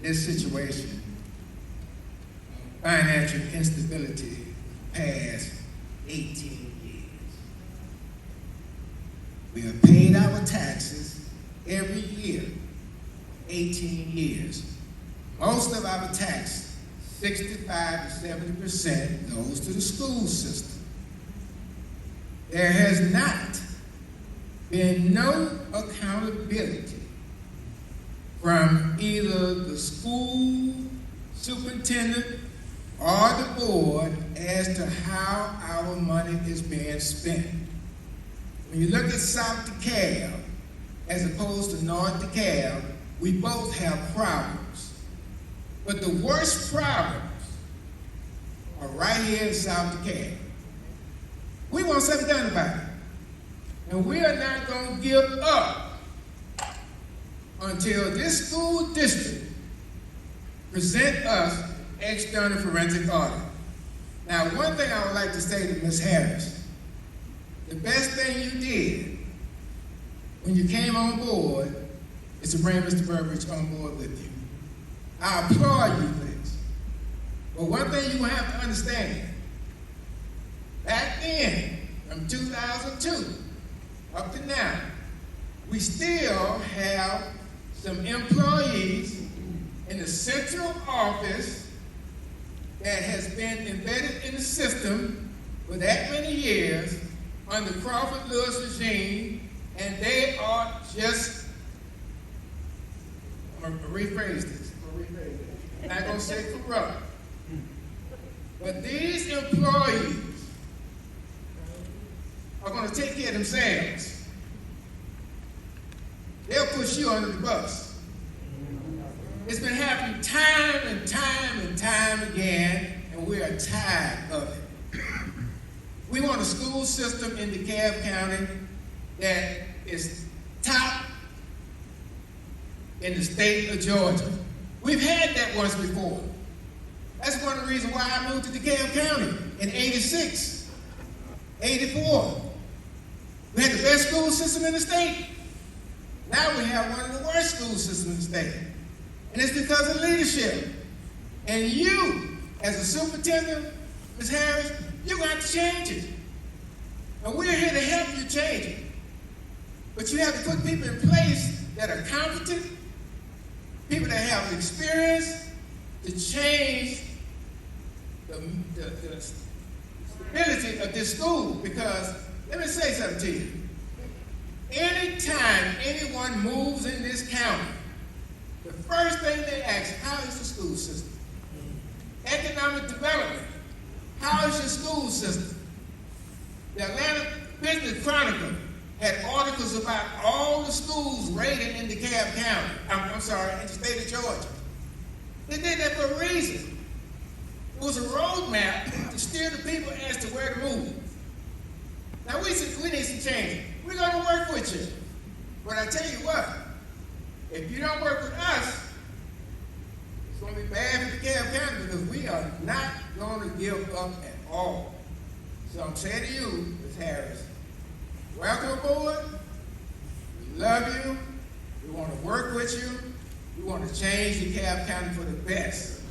this situation, financial instability past 18 years. We have paid our taxes every year, 18 years. Most of our tax, 65 to 70%, goes to the school system. There has not been no accountability from either the school superintendent or the board as to how our money is being spent. When you look at South DeKalb as opposed to North DeKalb, we both have problems. But the worst problems are right here in South DeKalb. We want something done about it. And we are not going to give up until this school district present us external forensic audit. Now, one thing I would like to say to Ms. Harris, the best thing you did when you came on board is to bring Mr. Burbridge on board with you. I applaud you for this. But one thing you have to understand, back then, from 2002 up to now, we still have some employees in the central office that has been embedded in the system for that many years under Crawford Lewis regime, and they are just, I'm gonna rephrase this. I'm not gonna say corrupt. But these employees are gonna take care of themselves. They'll push you under the bus. It's been happening time and time and time again, and we are tired of it. We want a school system in DeKalb County that is top in the state of Georgia. We've had that once before. That's one of the reasons why I moved to DeKalb County in 86, 84. We had the best school system in the state. Now we have one of the worst school systems in the state. And it's because of leadership. And you, as a superintendent, Ms. Harris, you're going to have to change it. And we're here to help you change it. But you have to put people in place that are competent, people that have experience to change the stability of this school. Because, let me say something to you. Anytime anyone moves in this county, the first thing they ask, how is the school system? Economic development, how is your school system? The Atlanta Business Chronicle had articles about all the schools rated in DeKalb County. I'm sorry, in the state of Georgia. They did that for a reason. It was a roadmap to steer the people as to where to move. Now we need some change. We're going to work with you. But I tell you what, if you don't work with us, it's going to be bad for DeKalb County because we are not going to give up at all. So I'm saying to you, Ms. Harris, welcome aboard. We love you. We want to work with you. We want to change DeKalb County for the best.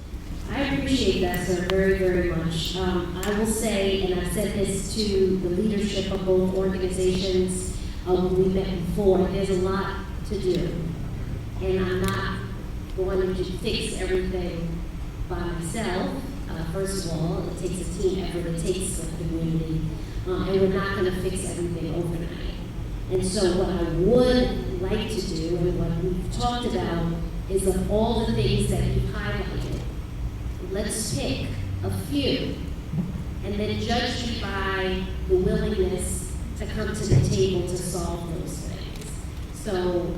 I appreciate that, sir, very, very much. I will say, and I've said this to the leadership of both organizations we met before, there's a lot to do. And I'm not going to fix everything by myself. First of all, it takes a team effort, it takes a community, and we're not going to fix everything overnight. And so what I would like to do, and what we've talked about, is of all the things that you've highlighted, let's pick a few, and then judge me by the willingness to come to the table to solve those things. So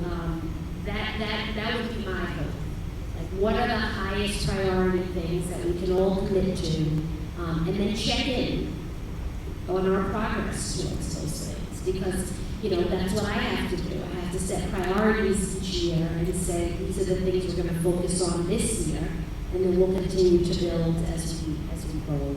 that would be my hope. Like, what are the highest priority things that we can all commit to, and then check in on our progress towards those things. Because, that's what I have to do. I have to set priorities each year and say, these are the things we're going to focus on this year, and then we'll continue to build as we go.